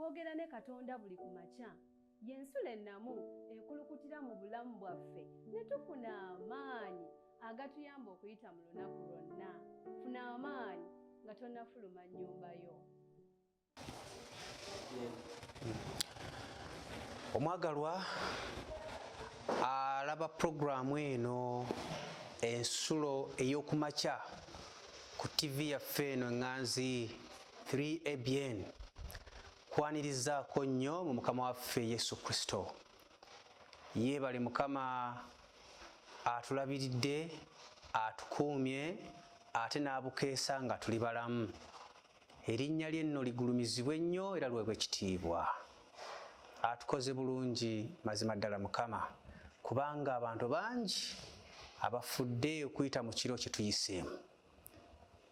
kwogera ne Katonda buli kumakya y'ensula ennamu ekulukutira mu bulamu bwaffe ne tufuna amaanyi agatuyamba okuyita mu lunaku lwonna. Funa amaanyi nga tonnafuluma nnyumba yo. Omwagalwa alaba programu eno ensulo ey'okumakya ku TV yaffe eno Nganzi 3ABN kwanirizaako nnyo mu Mukama waffe Yesu Kristo. Yeebale Mukama atulabiridde, atukuumye, ate n'abukeesa nga tuli balamu. Erinnya lye nno ligulumizibwe nnyo era luweebwe ekitiibwa. Atukoze bulungi mazima ddala Mukama, kubanga abantu bangi abafudde okuyita mu kiro kye tuyiseemu.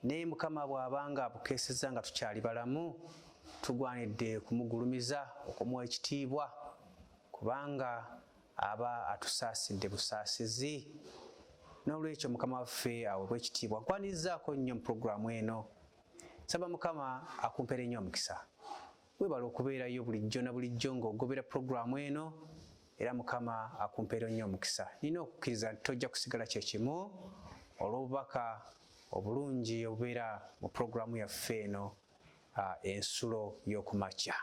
Naye Mukama bw'abanga abukeesezza nga tukyali balamu, tugwanidde kumugulumiza, okumuwa ekitiibwa, kubanga aba atusaasidde busaasizi. N'olwekyo Mukama waffe aweebwe ekitiibwa. Nkwanirizaako nnyo mu puroguramu eno. Saba Mukama akumpere nnyo omukisa. Weebala okubeerayo bulijjo na bulijjo ng'ogobera puroguramu eno, era Mukama akumpere nnyo omukisa. Nina okukkiriza nti tojja kusigala kyekimu olw'obubaka obulungi obubeera mu puroguramu yaffe eno ensulo y'okumakya.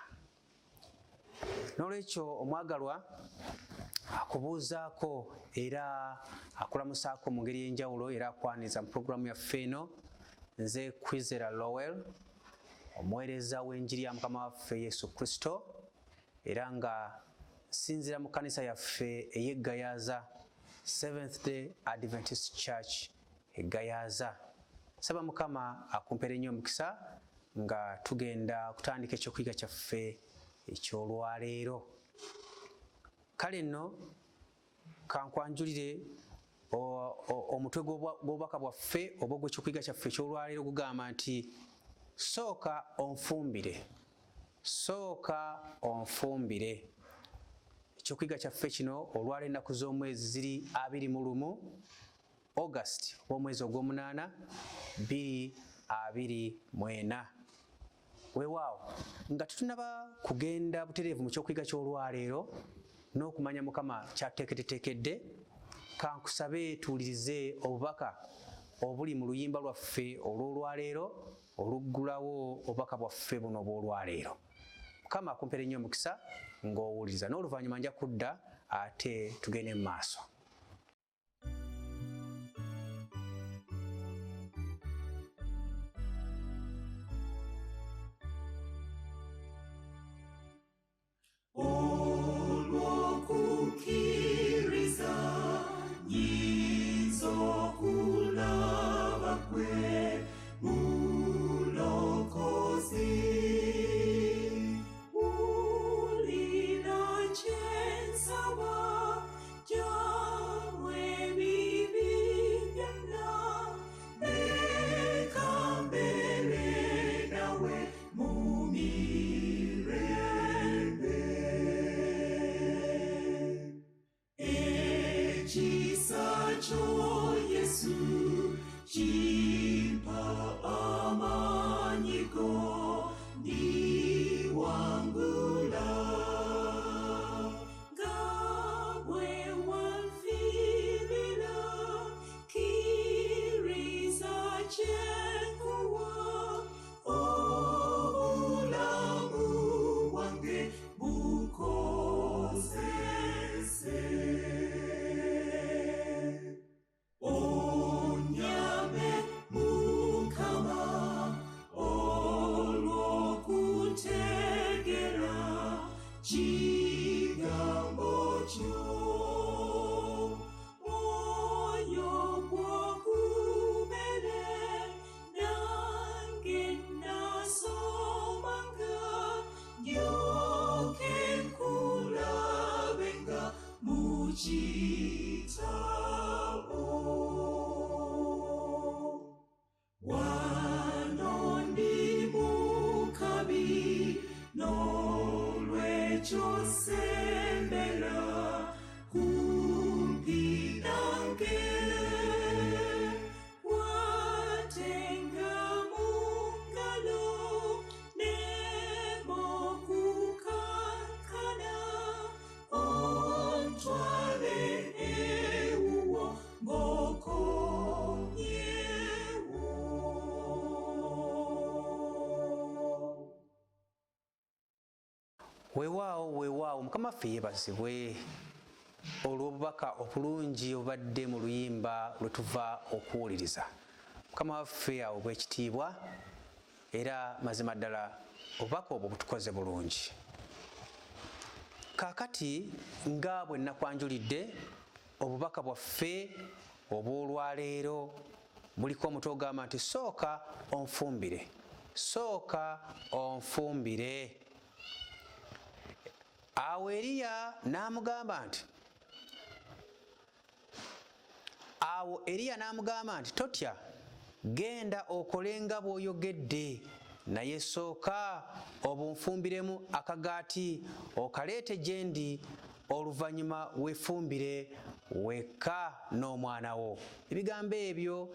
N'olwekyo omwagalwa akubuuzaako era akulamusaako mu ngeri y'enjawulo era akwaniriza mu puroguramu yaffe eno. Nze Kwizera Lowell, omuweereza w'enjiri ya Mukama waffe Yesu Kristo, era nga nsinzira mu kkanisa yaffe ey'Egayaza, Seventh Day Adventist Church Egayaza. Saba Mukama akumpere nnyo omukisa nga tugenda kutandika ekyokuyiga kyaffe eky'olwaleero. Kale nno kankwanjulire omutwe gw'obubaka bwaffe oba gw'ekyokuyiga kyaffe eky'olwaleero gugamba nti sooka onfumbire. Sooka onfumbire. Ekyokuyiga kyaffe kino olwaleero ennaku z'omwezi ziri 21 August omwezi ogw'omunaana 2024. Weewaawo nga tutunaba kugenda butereevu mu kyokuyiga ky'olwaleero n'okumanya Mukama kyateekeddeteekedde, kankusabe tuwulirize obubaka obuli mu luyimba lwaffe olw'olwaleero oluggulawo obubaka bwaffe buno obw'olwaleero. Mukama akumpere nnyo omukisa ng'owuliriza, n'oluvannyuma nja kudda ate tugende mu maaso. Olw'okukkiriza nyinza okulaba kwe mulokozi. Wulira kye nsaba, gyamu ebibi byonna, leka mbeere nawe mu mirembe. Ekisa kyo Yesu kimpa amaanyi go ndiwangula. Nga bwe wanfiirira, kkiriza kye nkuwa, obulamu bwange bukozese. Onyame Mukama olw'okutegeera kigambo kyo. Mwoyo gw'okumere nange nasomanga, ndyoke nkulabe nga mu kitabo. Wano ndi mu kabi, n'olwekyo sembera kumpi nange. Watenga mu ngalo, neema oku weewaawo Mukama waffe yeebazibwe olw'obubaka obulungi obadde mu luyimba lwe tuva okuwuliriza. Mukama waffe awebwa ekitiibwa era mazima ddala obubaka obwo butukoze bulungi. Kaakati nga bwe nakwanjulidde, obubaka bwaffe obw'olwaleero buliko omutwe ogamba nti sooka onfumbire, sooka onfumbire. Awo Eriya n'amugamba nti totya, genda okole nga bw'oyogedde, naye sooka obunfumbiremu akagaati okaleete gye ndi, oluvannyuma weefumbire wekka n'omwana wo. Ebigambo ebyo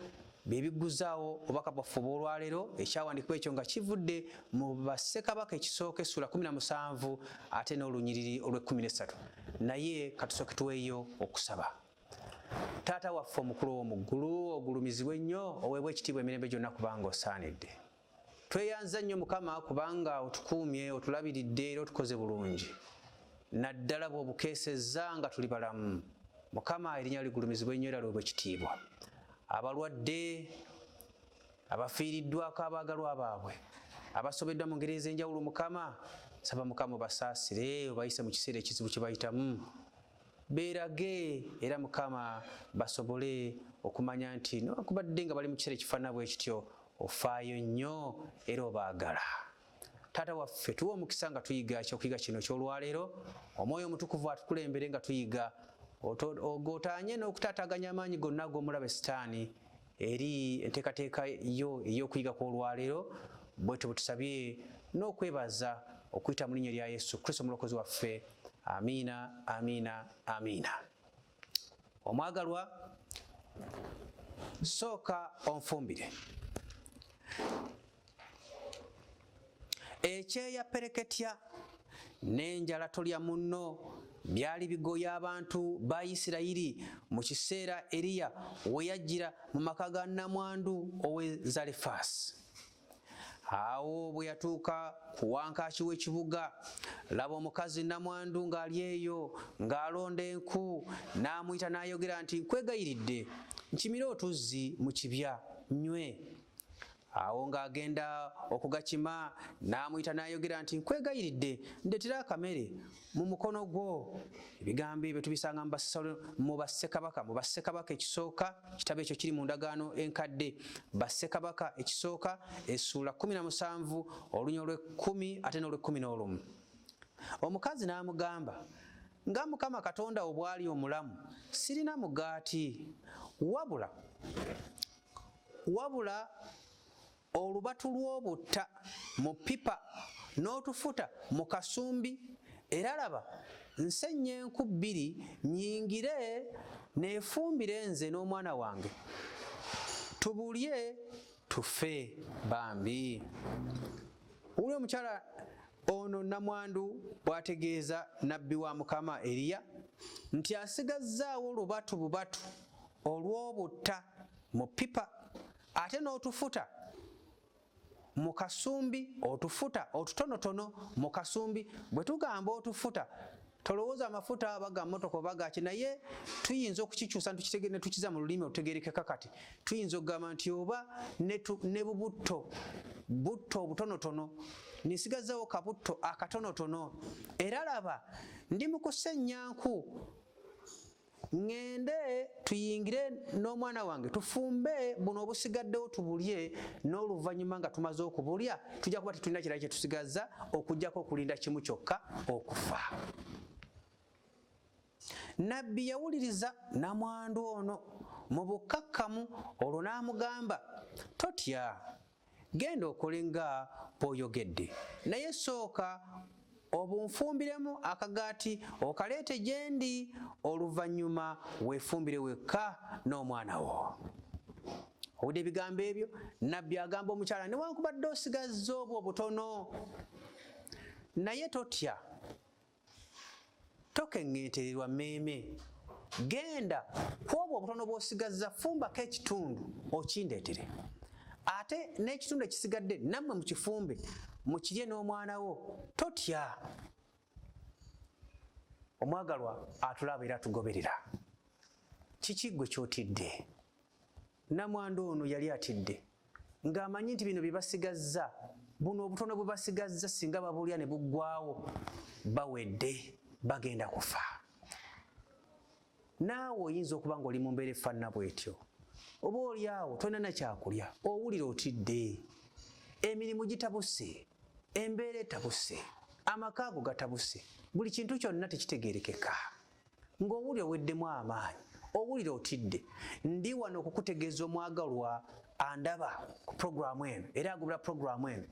bye bigguzaawo obubaka bwaffe obw'olwaleero, ekyawandiikibwa ekyo nga kivudde mu Bassekabaka ekisooka essula 17 ate n'olunyiriri olw'13. Naye katusooke tuweeyo okusaba. Taata waffe omukulu ow'omu ggulu, ogulumizibwe ennyo, oweebwa ekitiibwa emirembe gyonna kubanga osaanidde. Tweyanza nnyo Mukama kubanga otukuumye, otulabiridde era otukoze bulungi. Naddala bw'obukeesezza nga tuli balamu. Mukama erinnya ligulumizibwe nnyo era liweebwa ekitiibwa. Abalwadde, abafiiriddwako abaagalwa baabwe, abasobeddwa mu ngeri ez'enjawulo, Mukama saba Mukama obasaasire, obayise mu kiseera ekizibu kye bayitamu. Beerage era Mukama basobole okumanya nti newankubadde nga bali mu kiseera ekifaanana bwe kityo, ofaayo nnyo era obaagala. Taata waffe tuwe omukisa nga tuyiga ekyokuyiga kino ky'olwaleero, Omwoyo Omutukuvu atukulembere nga tuyiga, ogotaanye n'okutaataaganya amaanyi gonna g'omulaba Sitaani eri enteekateeka yo ey'okuyiga kw'olwaleero, bwetyo butusabye n'okwebaza okuyita mu linnya lya Yesu Kristo omulokozi waffe. Amiina, amiina, amiina. Omwagalwa, sooka onfumbire. Ekyeya pereketya n'enjala tolya munno byali bigoya abantu ba Isirayiri mu kiseera Eriya we yajjira mu maka ga nnamwandu ow'e Zalefaasi. Awo bwe yatuuka ku wankaaki w'ekibuga, laba omukazi nnamwandu ng'ali eyo ng'alonda enku, n'amuyita n'ayogera nti, nkwegayiridde nkimire otuzzi mu kibya nnywe. Awo ng'agenda okugakima, n'amuyita n'ayogera nti, nkwegayiridde ndeetera akamere mu mukono gwo. Ebigambo ebyo tubisanga mu Bassekabaka ekisooka, kitabo ekyo kiri mu ndagaano enkadde, Bassekabaka ekisooka essula 17 olunya olw'10 ate n'olw'11. Omukazi n'amugamba, nga Mukama Katonda wo bw'ali omulamu, sirina mugaati wabula olubatu lw'obutta mu ppipa n'otufuta mu kasumbi, era laba nsennya enku 2 nnyingire neefumbire nze n'omwana wange, tubulye tufe bambi. Owulira omukyala ono nnamwandu bw'ategeeza nnabbi wa Mukama Eriya nti asigazzaawo olubatu bubatu olw'obutta mu ppipa ate n'otufuta mu kasumbi, otufuta otutonotono mu kasumbi. Bwe tugamba otufuta, tolowooza amafuta baga mmotoka oba gaki, naye tuyinza okukikyusa ne tukiza mu lulimi olutegeerekeka. Kati tuyinza okugamba nti oba ne butto obutonotono, nesigazzaawo kabutto akatonotono, era laba ndi mu kusennya nku, ngende tuyingire n'omwana wange tufumbe buno obusigaddewo tubulye, n'oluvannyuma nga tumaze okubulya tujja kuba tetulina kirala kye tusigazza okuggyako okulinda kimu kyokka, okufa. Nabbi yawuliriza nnamwandu ono mu bukkakkamu, olwo n'amugamba, totya, genda okole nga bw'oyogedde, naye sooka obunfumbiremu akagaati okaleete gye ndi, oluvannyuma weefumbire wekka n'omwana wo. Owulidde ebigambo ebyo? Nabbi agamba omukyala, newankubadde osigazza obwo obutono, naye totya, tokeŋŋentererwa mmeeme, genda ku obwo obutono bw'osigazza, fumbako ekitundu okindeetere, ate n'ekitundu ekisigadde nammwe mukifumbe mukirye n'omwana wo, totya. omwagalwa atulaba era atugoberera. Kiki gwe kyotidde? Namwandu ono yali atidde ng'amanyi nti bino bye basigazza, buno obutono bwe basigazza singa babulya ne buggwaawo bawedde, bagenda kufa. Naawe oyinza okuba ng'oli mu mbeera efaanana bw'etyo. Oba oli awo tolina na kyakulya, owulira otidde, emirimu gitabuse, embeera etabuse, amaka ago gatabuse, buli kintu kyonna tekitegeerekeka, ng'owulira oweddemu amaanyi, owulira otidde. Ndi wano okukutegeeza omwagalwa andaba ku puroguramu eno era agobera puroguramu eno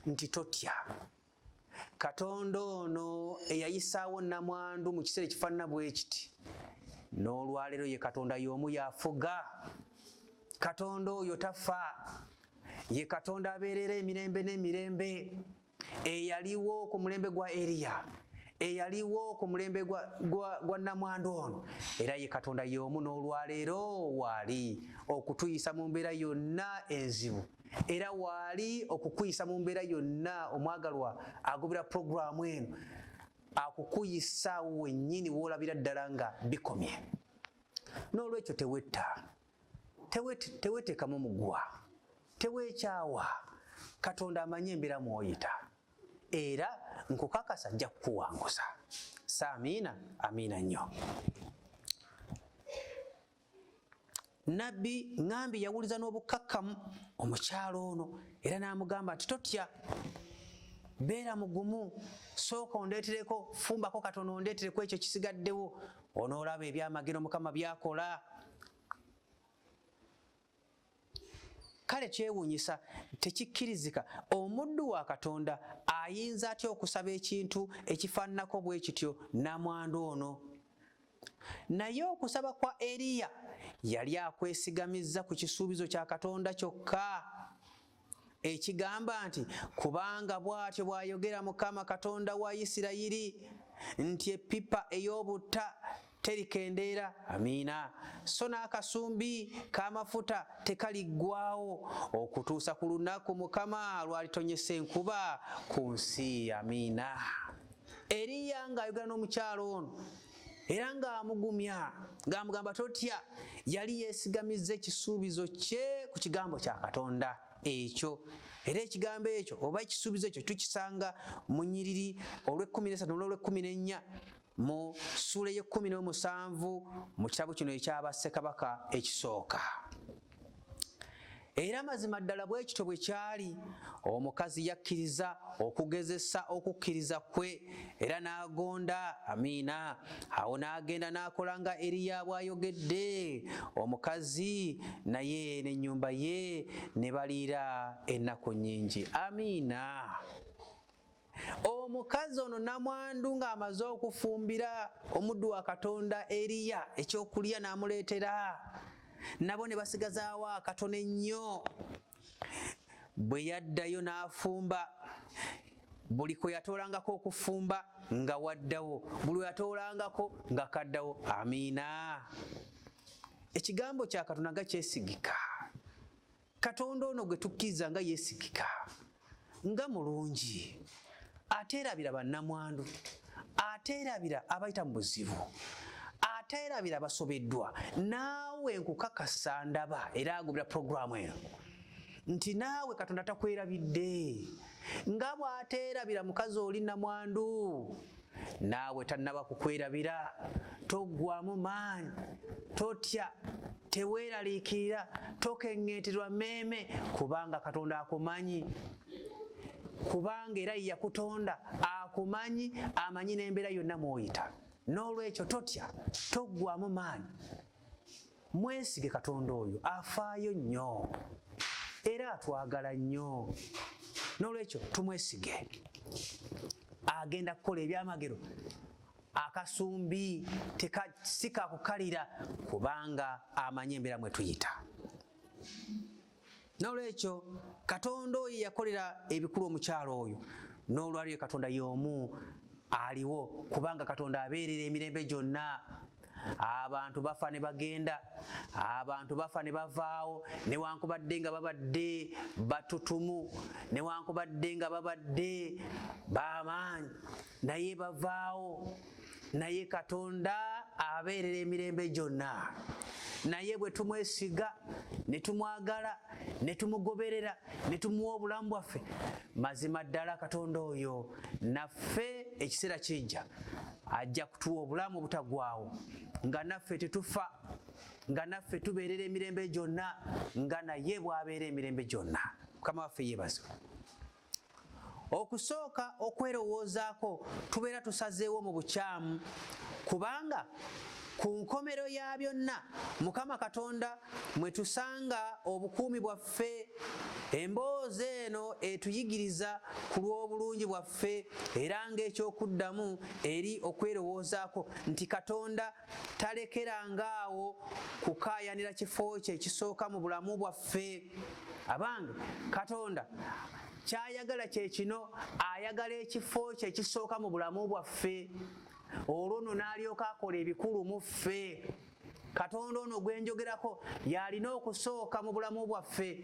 nti totya. Katonda ono eyayisaawo namwandu mu kiseera ekifaanana bwe kiti, n'olwaleero ye Katonda y'omu y'afuga. Katonda oyo tafa, ye Katonda abeerera emirembe n'emirembe, eyaliwo ku mulembe gwa Eriya, eyaliwo ku mulembe gwa namwandu ono, era ye Katonda y'omu n'olwaleero waali okutuyisa mu mbeera yonna enzibu, era waali okukuyisa mu mbeera yonna omwagalwa agobera puroguramu eno, akukuyisa wennyini w'olabira ddala nga bikomye. N'olwekyo tewetta, teweteekamu mugwa, teweekyawa. Katonda amanyi embeera mw'oyita era nkukakasa ajja kukuwanguza. Saamiina, amiina nnyo. Nabbi Ngambi yawuliza n'obukkakkamu omukyalo ono era n'amugamba nti totya, beera mugumu, sooka ondeetereko, fumbako katono ondeetereko ekyo kisigaddewo, onoolaba ebyamagero Mukama byakola. Kale kyewuunyisa, tekikkirizika omuddu wa Katonda ayinza atya okusaba ekintu ekifaananako bwe kityo namwandu ono? Naye okusaba kwa Eriya yali akwesigamizza ku kisuubizo kya Katonda kyokka, ekigamba nti kubanga bw'atyo bw'ayogera Mukama Katonda wa Isirayiri nti eppipa ey'obutta terikendeera, amiina, so n'akasumbi k'amafuta tekaliggwaawo okutuusa ku lunaku Mukama lw'alitonyesa enkuba ku nsi, amiina. Eriya ng'ayogera n'omukyalo ono era ng'amugumya ng'amugamba totya, yali yeesigamizza ekisuubizo kye ku kigambo kya Katonda ekyo. Era ekigambo ekyo oba ekisuubizo ekyo tukisanga mu nnyiriri olw'e13 n'olw'e14 mu ssuula y'e17 mu kitabo kino eky'Abassekabaka ekisooka. Era mazima ddala bwe kityo bwe kyali, omukazi yakkiriza okugezesa okukkiriza kwe era n'agonda, amiina. Awo n'agenda n'akola nga Eriya bw'ayogedde, omukazi naye n'ennyumba ye ne baliira ennaku nnyingi, amiina. Omukazi ono namwandu ng'amaze okufumbira omuddu wa Katonda Eriya ekyokulya n'amuleetera, nabo ne basigazaawo akatono ennyo. Bwe yaddayo n'afumba, buli kwe yatoolangako okufumba nga waddawo, buli we yatoolangako nga kaddawo, amiina. Ekigambo kya Katonda nga kyesigika. Katonda ono gwe tukkiriza nga yeesigika, nga mulungi, ate erabira bannamwandu, ate erabira abayita mu buzibu, ate erabira abasobeddwa. Naawe nkukakasa ndaba era agobera puroguramu eno nti naawe Katonda takwerabidde. Nga bw'ateerabira mukazi oli namwandu, naawe tannaba kukwerabira. Toggwamu maanyi, totya, teweeraliikirira, tokeŋŋeeterwa mmeeme, kubanga Katonda akumanyi. Kubanga era ye yakutonda, akumanyi, amanyi n'embeera yonna mw'oyita. N'olwekyo totya, toggwamu maanyi. Mwesige Katonda oyo, afaayo nnyo era atwagala nnyo. N'olwekyo tumwesige. Agenda kukola ebyamagero, akasumbi si kakukalira, kubanga amanyi embeera mwe tuyita. N'olwekyo Katonda oyo yakolera ebikulu omukyalo oyo, n'olwaliyo Katonda y'omu aliwo, kubanga Katonda abeerera emirembe gyonna. Abantu bafa ne bagenda, abantu bafa ne bavaawo, newankubadde nga babadde batutumu, newankubadde nga babadde b'amaanyi, naye bavaawo. naye Katonda abeerera emirembe gyonna. Naye bwe tumwesiga ne tumwagala ne tumugoberera ne tumuwa obulamu bwaffe, mazima ddala Katonda oyo naffe ekiseera kijja ajja kutuwa obulamu obutagwawo, nga naffe tetufa, nga naffe tubeerera emirembe gyonna, nga naye bw'abeera emirembe gyonna. Mukama waffe yeebazibwe. Okusooka okwerowoozaako tubeera tusazeewo mu bukyamu, kubanga ku nkomero ya byonna Mukama Katonda mwe tusanga obukuumi bwaffe. Emboozi eno etuyigiriza ku lw'obulungi bwaffe era ng'ekyokuddamu eri okwerowoozaako nti Katonda talekerangaawo kukaayanira kifo kye ekisooka mu bulamu bwaffe. Abange, Katonda kyayagala kye kino, ayagala ekifo kye ekisooka mu bulamu bwaffe. Olwo nno n'alyoka akola ebikulu mu ffe. Katonda ono gwe njogerako y'alina okusooka mu bulamu bwaffe,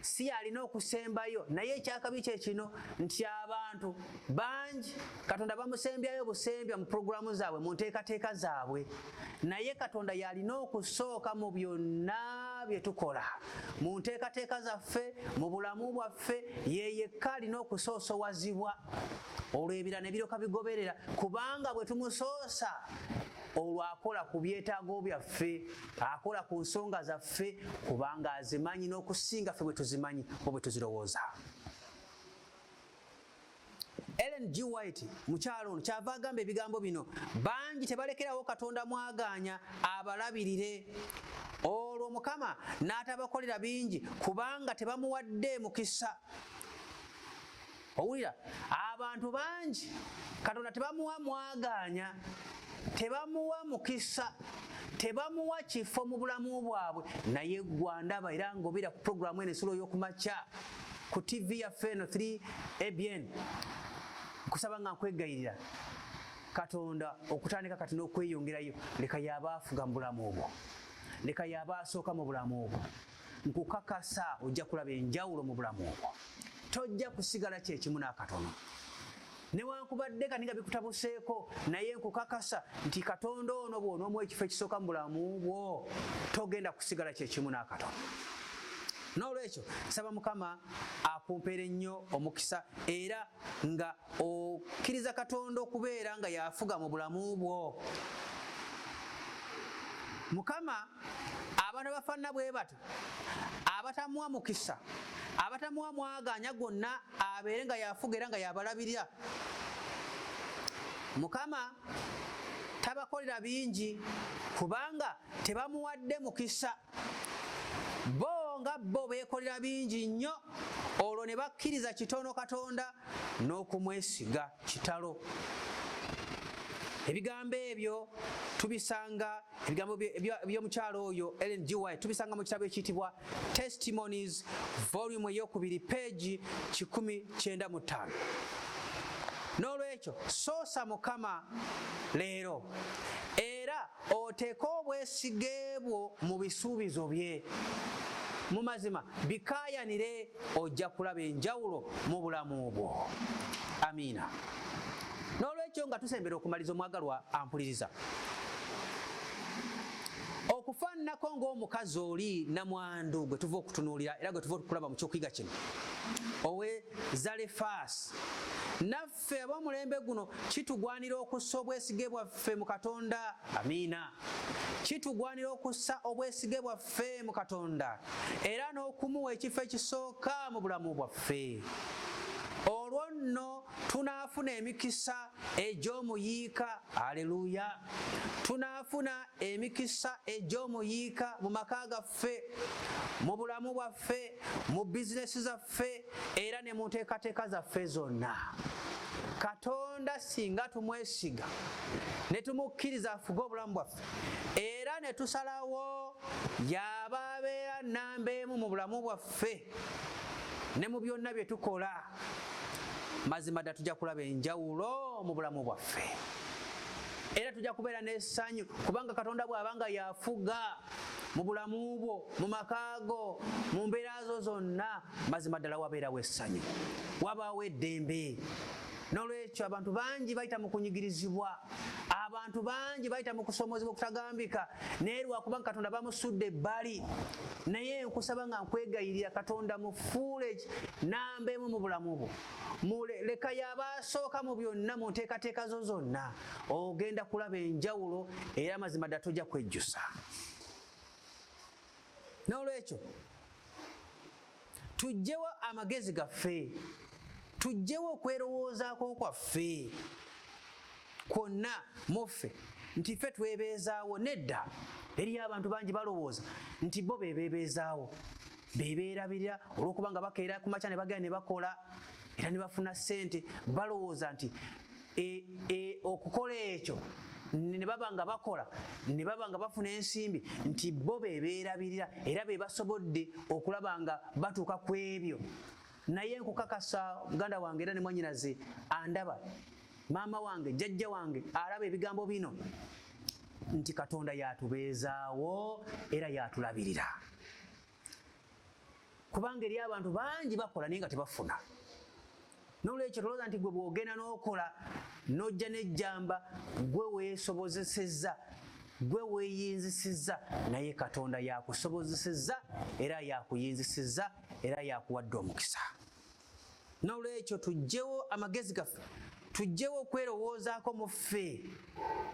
si y'alina okusembayo. Naye ekyakabi kye kino nti abantu bangi Katonda bamusembyayo busembya mu puroguramu zaabwe, mu nteekateeka zaabwe. Naye Katonda y'alina okusooka mu byonna bye tukola, mu nteekateeka zaffe, mu bulamu bwaffe. Ye yekka alina okusoosowazibwa. Olwo ebirala ne biryoka bigoberera, kubanga bwe tumusoosa olwo akola ku byetaago byaffe, akola ku nsonga zaffe, kubanga azimanyi n'okusinga ffe bwe tuzimanyi oba bwe tuzirowooza. Ellen G. White mukyalo ono kyava agamba ebigambo bino: bangi tebalekerawo Katonda mwagaanya abalabirire, olwo Mukama n'atabakolera bingi kubanga tebamuwadde mukisa. Owulira, abantu bangi Katonda tebamuwa mwagaanya, tebamuwa mukisa, tebamuwa kifo mu bulamu bwabwe. Naye gwe ndaba era ng'obeera ku puroguramu eno esula ey'okumakya ku TV yaffe eno 3ABN, nkusaba nga nkwegayirira Katonda okutandika kati n'okweyongerayo, leka yaba afuga mu bulamu obwo, leka yaba asooka mu bulamu obwo. Nkukakasa ojja kulaba enjawulo mu bulamu obwo. Tojja kusigala kyekimu n'akatono. Newankubadde kaninga bikutabuseeko, naye nkukakasa nti Katonda ono bw'onoomuwa ekifo ekisooka mu bulamu bwo, togenda kusigala kyekimu n'akatono. N'olwekyo saba Mukama akumpeere nnyo omukisa era nga okkiriza Katonda okubeera nga yafuga mu bulamu bwo. Mukama abantu abafaanana bwe bato, abatamuwa mukisa, abatamuwa mwagaanya gonna abeere nga yafuga era nga yabalabirira, Mukama tabakolera bingi kubanga tebamuwadde mukisa. Bo nga bo beekolera bingi nnyo, olwo ne bakkiriza kitono Katonda n'okumwesiga kitalo. Ebigambo ebyo tubisanga, ebigambo by'omukyalo oyo Ellen G. White tubisanga mu kitabo ekiyitibwa Testimonies volume ey'okubiri page 195. N'olwekyo soosa Mukama leero era oteeke obwesige bwo mu bisuubizo bye. Mu mazima bikaayanire, ojja kulaba enjawulo mu bulamu bwo. Amiina. N'olwekyo nga tusembera okumaliza, omwagalwa ampuliriza, okufaananako ng'omukazi oli namwandu gwe tuva okutunuulira era gwe tuva okulaba mu kyokuyiga kino owe Zalefaasi, naffe ab'omulembe guno kitugwanira okussa obwesige bwaffe mu Katonda. Amiina. Kitugwanira okussa obwesige bwaffe mu Katonda era n'okumuwa ekifo ekisooka mu bulamu bwaffe. Olwo nno tunaafuna emikisa egy'omuyiika. Aleluya. Tunaafuna emikisa egy'omuyiika mu maka gaffe, mu bulamu bwaffe, mu bizinesi zaffe era ne mu nteekateeka zaffe zonna. Katonda singa tumwesiga ne tumukkiriza afuge obulamu bwaffe era ne tusalawo y'aba abeera nnamba emu mu bulamu bwaffe ne mu byonna bye tukola, mazima ddala tujja kulaba enjawulo mu bulamu bwaffe era tujja kubeera n'essanyu, kubanga Katonda bw'abanga yafuga mu bulamu bwo, mu maka go, mu mbeera zo zonna, mazima ddala wabeerawo essanyu, wabaawo eddembe. N'olwekyo abantu bangi bayita mu kunyigirizibwa, abantu bangi bayita mu kusoomozebwa okutagambika, naye lwakuba Katonda bamusudde ebbali. Naye nkusaba nga nkwegayirira Katonda mufuule namba emu mu bulamu bwo. Leka y'abasooka mu byonna mu nteekateeka zo zonna, ogenda kulaba enjawulo era amazima ddala tojja kwejjusa. N'olwekyo tuggyewo amagezi gaffe, tuggyewo okwerowoozaako kwaffe kwonna muffe nti ffe twebeezaawo. Nedda, eriyo abantu bangi balowooza nti bo bebeezaawo, bebeerabirira olw'okuba nga bakeera ku makya ne bagenda ne bakola era ne bafuna ssente. Balowooza nti okukola ekyo ne baba nga bakola, ne baba nga bafuna ensimbi, nti bo bebeerabirira era be basobodde okulaba nga batuuka ku ebyo. Naye nkukakasa muganda wange era ne mwannyinaze andaba, maama wange, jjajja wange alaba ebigambo bino, nti Katonda yatubeezaawo era yatulabirira. Kubanga eri abantu bangi bakola naye nga tebafuna. N'olwekyo tolowooza nti gwe bw'ogenda n'okola n'ojja n'ejjamba gwe weesobozesezza, gwe weeyinzisizza, naye Katonda yakusobozesezza era yakuyinzisizza era yakuwadde omukisa. N'olwekyo tuggyewo amagezi gaffe, tuggyewo okwerowoozaako mu ffe,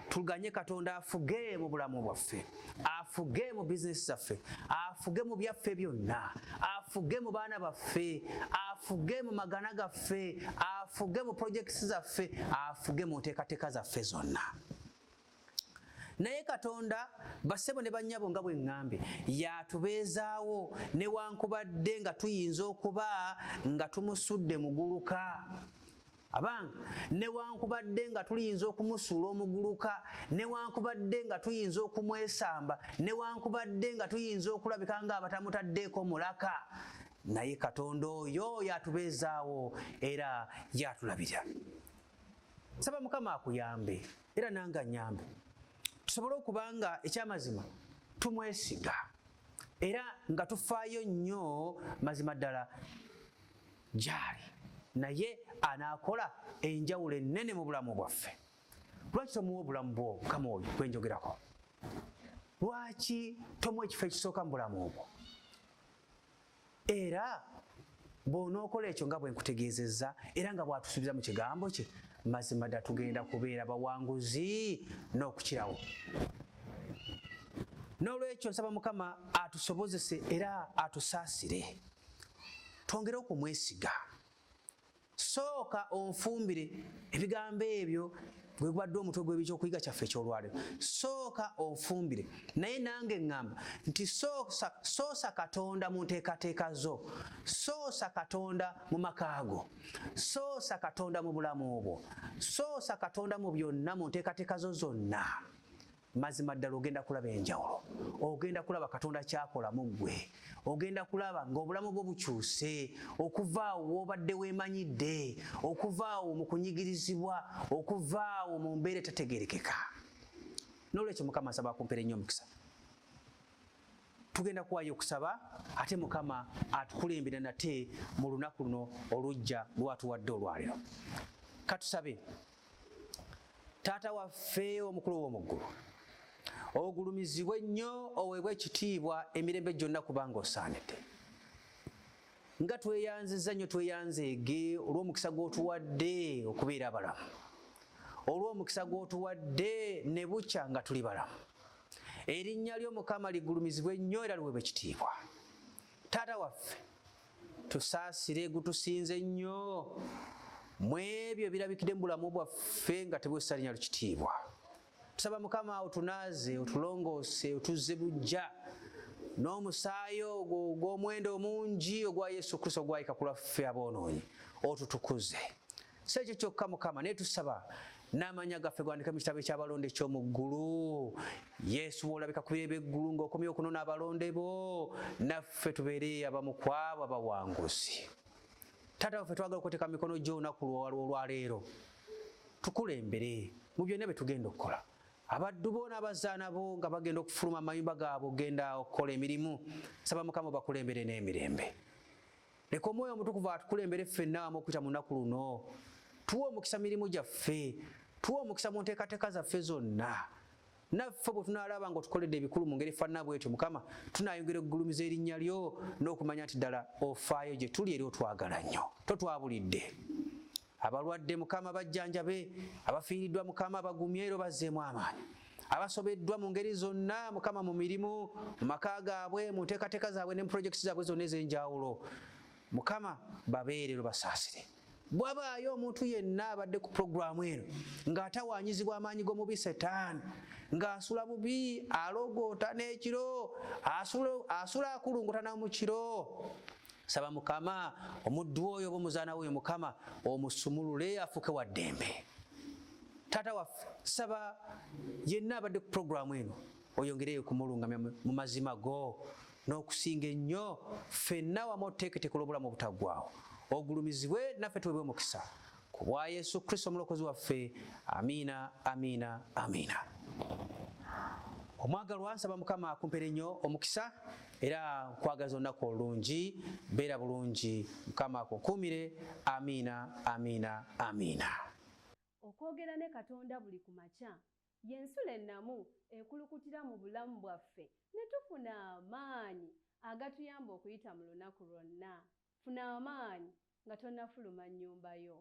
tuganye Katonda afuge mu bulamu bwaffe, afuge mu bizinesi zaffe, afuge mu byaffe byonna, afuge mu baana baffe, afuge mu magana gaffe, afuge mu projekisi zaffe, afuge mu nteekateeka zaffe zonna. Naye Katonda bassebo ne bannyabo nga bwe ŋŋambye yatubeezaawo newankubadde nga tuyinza okuba nga tumusudde muguluka. Abange, newankubadde nga tuyinza okumusuula omuguluka, newankubadde nga tuyinza okumwesamba, newankubadde nga tuyinza okulabika ng'abatamutaddeeko mulaka, naye Katonda oyo yatubeezaawo era yatulabira. Nsaba Mukama akuyambe era nange annyambe tusobole okuba nga ekyamazima tumwesiga era nga tufaayo nnyo mazima ddala gy'ali, naye anaakola enjawulo ennene mu bulamu bwaffe. Lwaki tomuwa obulamu bwo Mukama oyo gwe njogerako? Lwaki tomuwa ekifo ekisooka mu bulamu bwo? Era bw'onookola ekyo nga bwe nkutegeezezza era nga bw'atusuubiza mu kigambo kye, mazima ddala tugenda kubeera bawanguzi n'okukirawo. N'olwekyo nsaba Mukama atusobozese era atusaasire, twongere okumwesiga. Sooka onfumbire ebigambo ebyo gwe gubadde omutwe gw'ekyokuyiga kyaffe eky'olwaleero. Sooka onfumbire, naye nange ŋŋamba nti soosa Katonda mu nteekateeka zo, soosa Katonda mu maka go, soosa Katonda mu bulamu bwo, soosa Katonda mu byonna mu nteekateeka zo zonna. Mazima ddala ogenda kulaba enjawulo, ogenda kulaba Katonda kyakola mu ggwe, ogenda kulaba ng'obulamu bwo bukyuse, okuva awo w'obadde weemanyidde, okuva awo mu kunyigirizibwa, okuva awo mu mbeera etategeerekeka. N'olwekyo Mukama nsaba akumpeere nnyo omukisa. Tugenda kuwaayo okusaba ate Mukama atukulembere nate mu lunaku luno olujja lwatuwadde olwaleero. Katusabe. Taata waffe omukulu w'omu ggulu, ogulumizibwe nnyo, oweebwe ekitiibwa emirembe gyonna kubanga osaanidde. Nga tweyanzizza nnyo tweyanzeege olw'omukisa gw'otuwadde okubeera abalamu, olw'omukisa gw'otuwadde ne bukya nga tuli balamu. Erinnya ly'Omukama ligulumizibwe nnyo era liweebwe ekitiibwa. Taata waffe, tusaasire gutusinze nnyo mu ebyo birabikidde mu bulamu bwaffe nga tebwessa linnya lyo kitiibwa. Tusaba Mukama otunaaze, otulongoose, otuzze buggya n'omusaayi ogwo ogw'omuwendo omungi ogwa Yesu Kristo ogwayika ku lwaffe aboonoonyi, otutukuze. Si ekyo kyokka Mukama, naye tusaba n'amannya gaffe gwandika mu kitabo eky'abalonde eky'omu ggulu. Yesu bw'olabika ku bire by'eggulu ng'okomye okunona abalonde bo, naffe tubeere abamu ku abo abawanguzi. Taata waffe, twagala okuteeka mu mikono gyo olunaku olwaleero, tukulembere mu byonna bye tugenda okukola. Abaddu bo n'abazaana bo nga bagenda okufuluma amayumba gaabwe ogenda okukola emirimu, saba Mukama bakulembere n'emirembe. Leka Omwoyo Omutukuvu atukulembere ffenna wamu okuyita mu lunaku luno, tuwa omukisa mirimu gyaffe, tuwa omukisa mu nteekateeka zaffe zonna. Naffe bwe tunaalaba ng'otukoledde ebikulu mu ngeri efaanana bw'etyo Mukama, tunaayongera okugulumiza erinnya lyo n'okumanya nti ddala ofaayo gye tuli eri otwagala nnyo, totwabulidde. Abalwadde Mukama bajjanjabe, abafiiriddwa Mukama bagumye era bazzeemu amaanyi, abasobeddwa mu ngeri zonna Mukama, mu mirimu, mu maka gaabwe, mu nteekateeka zaabwe ne mu pulojekiti zaabwe zonna ez'enjawulo, Mukama babeere basaasire. Bwabaayo omuntu yenna abadde ku pulogulaamu eno ng'atawaanyizibwa amaanyi g'omubi Setaani, ng'asula bubi, alogoota n'ekiro, asula akulungutana mu kiro, saba Mukama omuddu oyo oba omuzaana we Mukama omusumulule afuuke wa ddembe. Taata waffe, saba yenna abadde ku pulogulaamu eno oyongereyo kumulungamya mu mazima go n'okusinga ennyo, ffenna wamu otuteeketeeka olw'obulamu obutaggwaawo, ogulumizibwe naffe tuweebwe omukisa ku bwa Yesu Kristo omulokozi waffe. Amiina, amiina, amiina. Omwagalwa, nsaba Mukama akumpere nnyo omukisa era nkwagaza olunaku olulungi, beera bulungi, Mukama akukuumire. Amiina, amiina, amiina. Okwogera ne Katonda buli ku makya y'ensula ennamu ekulukutira mu bulamu bwaffe ne tufuna amaanyi agatuyamba okuyita mu lunaku lwonna. Funa amaanyi nga tonnafuluma nnyumba yo.